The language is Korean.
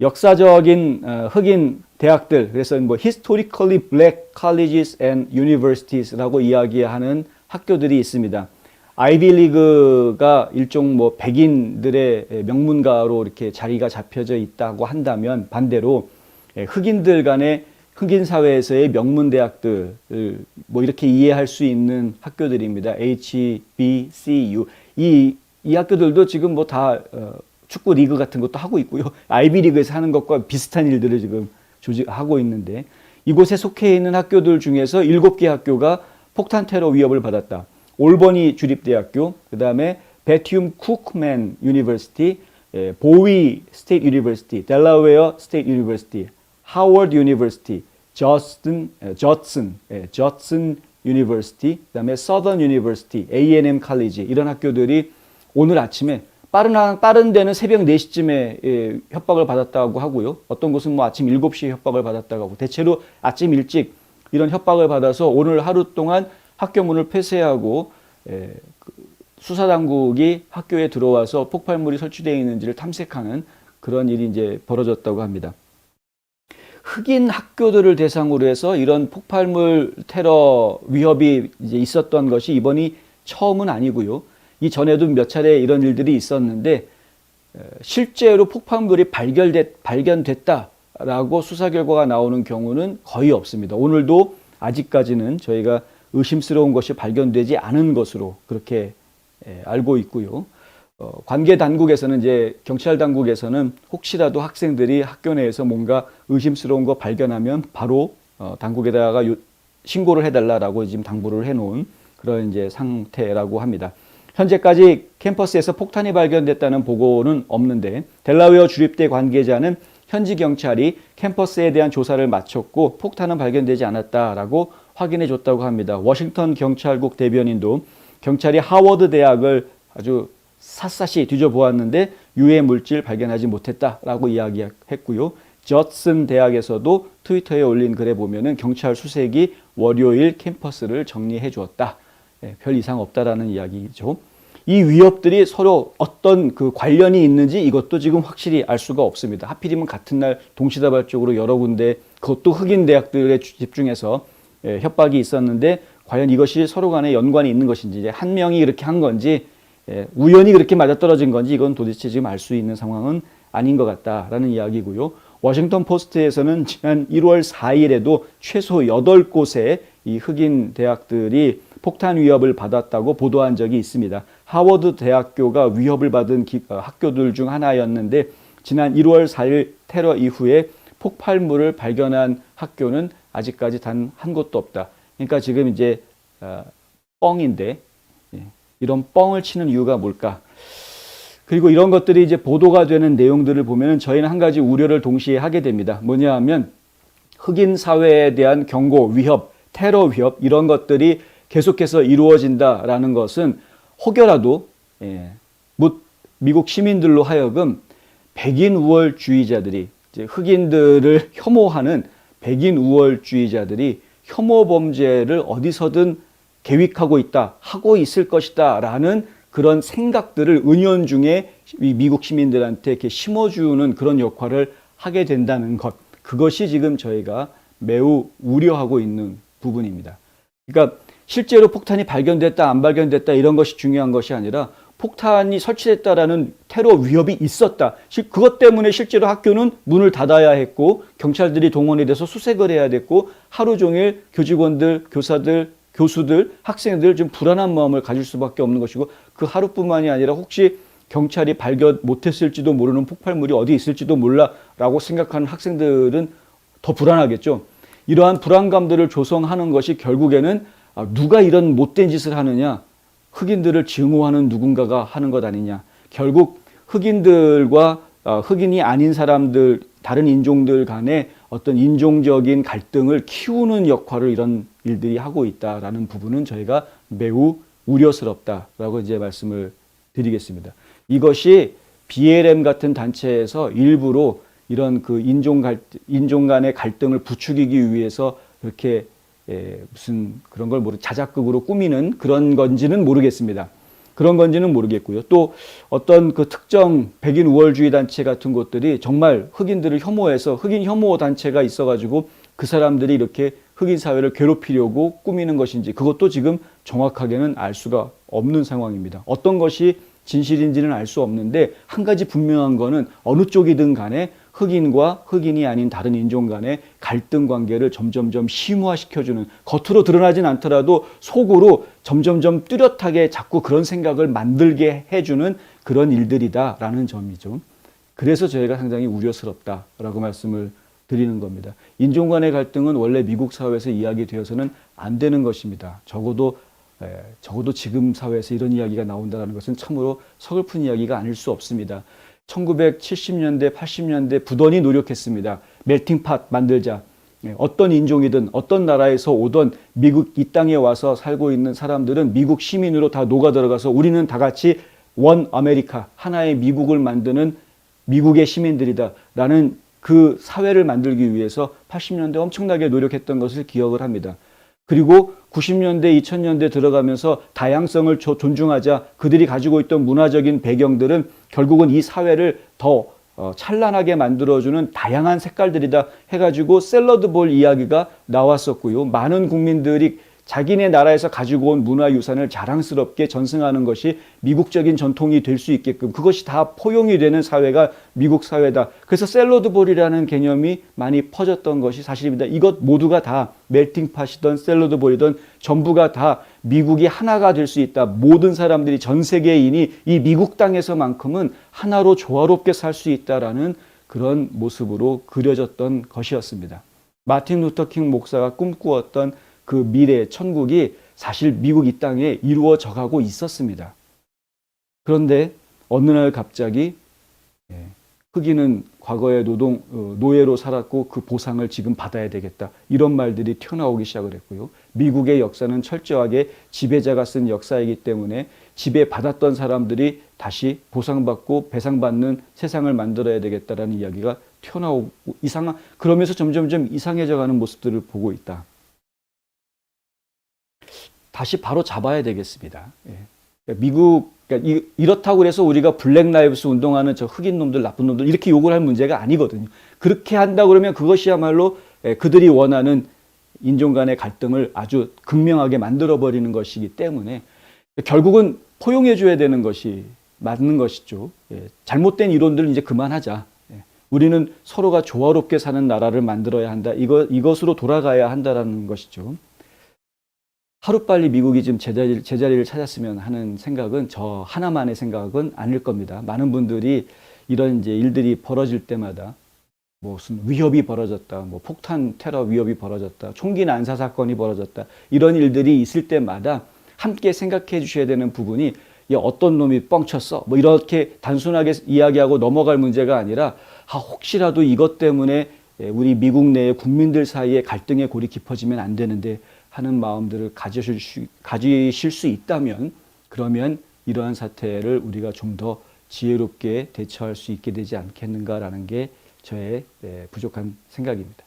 역사적인 흑인 대학들, 그래서 뭐 historically black colleges and universities라고 이야기하는 학교들이 있습니다. 아이비리그가 일종 뭐 백인들의 명문가로 이렇게 자리가 잡혀져 있다고 한다면, 반대로 흑인들 간의 흑인 사회에서의 명문 대학들을 뭐 이렇게 이해할 수 있는 학교들입니다. HBCU. 이 학교들도 지금 뭐 다 축구 리그 같은 것도 하고 있고요. 아이비리그에서 하는 것과 비슷한 일들을 지금 조직하고 있는데, 이곳에 속해 있는 학교들 중에서 7개 학교가 폭탄 테러 위협을 받았다. 올버니 주립대학교, 그 다음에 베튠 쿠크맨 유니버시티, 보위 스테이트 유니버시티, 델라웨어 스테이트 유니버시티, 하워드 유니버시티, 저슨 유니버시티, 그 다음에 서던 유니버시티, A&M 칼리지, 이런 학교들이 오늘 아침에 빠른 데는 새벽 4시쯤에 협박을 받았다고 하고요. 어떤 곳은 뭐 아침 7시에 협박을 받았다고 하고, 대체로 아침 일찍 이런 협박을 받아서 오늘 하루 동안 학교 문을 폐쇄하고 수사당국이 학교에 들어와서 폭발물이 설치되어 있는지를 탐색하는 그런 일이 이제 벌어졌다고 합니다. 흑인 학교들을 대상으로 해서 이런 폭발물 테러 위협이 이제 있었던 것이 이번이 처음은 아니고요. 이전에도 몇 차례 이런 일들이 있었는데, 실제로 폭발물이 발견됐다라고 수사 결과가 나오는 경우는 거의 없습니다. 오늘도 아직까지는 저희가 의심스러운 것이 발견되지 않은 것으로 그렇게 알고 있고요. 관계 당국에서는, 이제 경찰 당국에서는 혹시라도 학생들이 학교 내에서 뭔가 의심스러운 거 발견하면 바로 당국에다가 신고를 해달라라고 지금 당부를 해놓은 그런 이제 상태라고 합니다. 현재까지 캠퍼스에서 폭탄이 발견됐다는 보고는 없는데, 델라웨어 주립대 관계자는 현지 경찰이 캠퍼스에 대한 조사를 마쳤고 폭탄은 발견되지 않았다라고 확인해 줬다고 합니다. 워싱턴 경찰국 대변인도 경찰이 하워드 대학을 아주 샅샅이 뒤져보았는데 유해 물질 발견하지 못했다라고 이야기했고요. 저슨 대학에서도 트위터에 올린 글에 보면은 경찰 수색이 월요일 캠퍼스를 정리해 주었다. 별 이상 없다라는 이야기죠. 이 위협들이 서로 어떤 그 관련이 있는지 이것도 지금 확실히 알 수가 없습니다. 하필이면 같은 날 동시다발적으로 여러 군데, 그것도 흑인 대학들에 집중해서 협박이 있었는데, 과연 이것이 서로 간에 연관이 있는 것인지, 이제 한 명이 이렇게 한 건지, 우연히 그렇게 맞아떨어진 건지, 이건 도대체 지금 알 수 있는 상황은 아닌 것 같다라는 이야기고요. 워싱턴 포스트에서는 지난 1월 4일에도 최소 8곳의 이 흑인 대학들이 폭탄 위협을 받았다고 보도한 적이 있습니다. 하워드 대학교가 위협을 받은 학교들 중 하나였는데, 지난 1월 4일 테러 이후에 폭발물을 발견한 학교는 아직까지 단 한 곳도 없다. 그러니까 지금 이제 뻥인데, 이런 뻥을 치는 이유가 뭘까? 그리고 이런 것들이 이제 보도가 되는 내용들을 보면 저희는 한 가지 우려를 동시에 하게 됩니다. 뭐냐 하면, 흑인 사회에 대한 경고, 위협, 테러 위협, 이런 것들이 계속해서 이루어진다라는 것은 혹여라도 미국 시민들로 하여금 백인 우월주의자들이, 이제 흑인들을 혐오하는 백인 우월주의자들이 혐오 범죄를 어디서든 계획하고 있다, 하고 있을 것이다 라는 그런 생각들을 은연중에 미국 시민들한테 이렇게 심어주는 그런 역할을 하게 된다는 것, 그것이 지금 저희가 매우 우려하고 있는 부분입니다. 그러니까 실제로 폭탄이 발견됐다 안 발견됐다 이런 것이 중요한 것이 아니라, 폭탄이 설치됐다라는 테러 위협이 있었다, 그것 때문에 실제로 학교는 문을 닫아야 했고 경찰들이 동원이 돼서 수색을 해야 됐고, 하루 종일 교직원들, 교사들, 교수들, 학생들 좀 불안한 마음을 가질 수밖에 없는 것이고, 그 하루뿐만이 아니라 혹시 경찰이 발견 못했을지도 모르는 폭발물이 어디 있을지도 몰라 라고 생각하는 학생들은 더 불안하겠죠. 이러한 불안감들을 조성하는 것이 결국에는 누가 이런 못된 짓을 하느냐, 흑인들을 증오하는 누군가가 하는 것 아니냐, 결국 흑인들과 흑인이 아닌 사람들, 다른 인종들 간의 어떤 인종적인 갈등을 키우는 역할을 이런 일들이 하고 있다라는 부분은 저희가 매우 우려스럽다라고 이제 말씀을 드리겠습니다. 이것이 BLM 같은 단체에서 일부러 이런 그 인종 간의 갈등을 부추기기 위해서 그렇게 무슨 그런 걸 자작극으로 꾸미는 그런 건지는 모르겠습니다. 그런 건지는 모르겠고요. 또 어떤 그 특정 백인 우월주의 단체 같은 곳들이 정말 흑인들을 혐오해서 흑인 혐오 단체가 있어가지고 그 사람들이 이렇게 흑인 사회를 괴롭히려고 꾸미는 것인지 그것도 지금 정확하게는 알 수가 없는 상황입니다. 어떤 것이 진실인지는 알 수 없는데 한 가지 분명한 거는 어느 쪽이든 간에 흑인과 흑인이 아닌 다른 인종 간의 갈등 관계를 점점점 심화시켜주는, 겉으로 드러나진 않더라도 속으로 점점점 뚜렷하게 자꾸 그런 생각을 만들게 해주는 그런 일들이다라는 점이죠. 그래서 저희가 상당히 우려스럽다라고 말씀을 드리는 겁니다. 인종 간의 갈등은 원래 미국 사회에서 이야기되어서는 안 되는 것입니다. 적어도 지금 사회에서 이런 이야기가 나온다는 것은 참으로 서글픈 이야기가 아닐 수 없습니다. 1970년대, 80년대 부단히 노력했습니다. 멜팅팟 만들자. 어떤 인종이든 어떤 나라에서 오던 미국 이 땅에 와서 살고 있는 사람들은 미국 시민으로 다 녹아 들어가서 우리는 다 같이 원 아메리카, 하나의 미국을 만드는 미국의 시민들이다 라는 그 사회를 만들기 위해서 80년대 엄청나게 노력했던 것을 기억을 합니다. 그리고 90년대, 2000년대 들어가면서 다양성을 존중하자, 그들이 가지고 있던 문화적인 배경들은 결국은 이 사회를 더 찬란하게 만들어주는 다양한 색깔들이다 해가지고 샐러드볼 이야기가 나왔었고요. 많은 국민들이 자기네 나라에서 가지고 온 문화유산을 자랑스럽게 전승하는 것이 미국적인 전통이 될 수 있게끔 그것이 다 포용이 되는 사회가 미국 사회다. 그래서 샐러드볼이라는 개념이 많이 퍼졌던 것이 사실입니다. 이것 모두가 다 멜팅팟이든 샐러드볼이든 전부가 다 미국이 하나가 될 수 있다. 모든 사람들이 전 세계인이 이 미국 땅에서만큼은 하나로 조화롭게 살 수 있다라는 그런 모습으로 그려졌던 것이었습니다. 마틴 루터 킹 목사가 꿈꾸었던 그 미래 천국이 사실 미국 이 땅에 이루어져 가고 있었습니다. 그런데 어느 날 갑자기 흑인은 과거에 노예로 살았고 그 보상을 지금 받아야 되겠다. 이런 말들이 튀어나오기 시작을 했고요. 미국의 역사는 철저하게 지배자가 쓴 역사이기 때문에 지배받았던 사람들이 다시 보상받고 배상받는 세상을 만들어야 되겠다라는 이야기가 튀어나오고 그러면서 점점점 이상해져 가는 모습들을 보고 있다. 다시 바로 잡아야 되겠습니다. 그러니까 이렇다고 해서 우리가 블랙 라이브스 운동하는 저 흑인 놈들, 나쁜 놈들 이렇게 욕을 할 문제가 아니거든요. 그렇게 한다 그러면 그것이야말로 그들이 원하는 인종 간의 갈등을 아주 극명하게 만들어버리는 것이기 때문에 결국은 포용해줘야 되는 것이 맞는 것이죠. 잘못된 이론들은 이제 그만하자. 우리는 서로가 조화롭게 사는 나라를 만들어야 한다. 이것으로 돌아가야 한다라는 것이죠. 하루빨리 미국이 좀 제자리를 찾았으면 하는 생각은 저 하나만의 생각은 아닐 겁니다. 많은 분들이 이런 이제 일들이 벌어질 때마다 무슨 위협이 벌어졌다, 뭐 폭탄 테러 위협이 벌어졌다, 총기 난사 사건이 벌어졌다, 이런 일들이 있을 때마다 함께 생각해 주셔야 되는 부분이 어떤 놈이 뻥쳤어, 뭐 이렇게 단순하게 이야기하고 넘어갈 문제가 아니라 혹시라도 이것 때문에 우리 미국 내의 국민들 사이에 갈등의 골이 깊어지면 안 되는데 하는 마음들을 가지실 수 있다면 그러면 이러한 사태를 우리가 좀 더 지혜롭게 대처할 수 있게 되지 않겠는가라는 게 저의 부족한 생각입니다.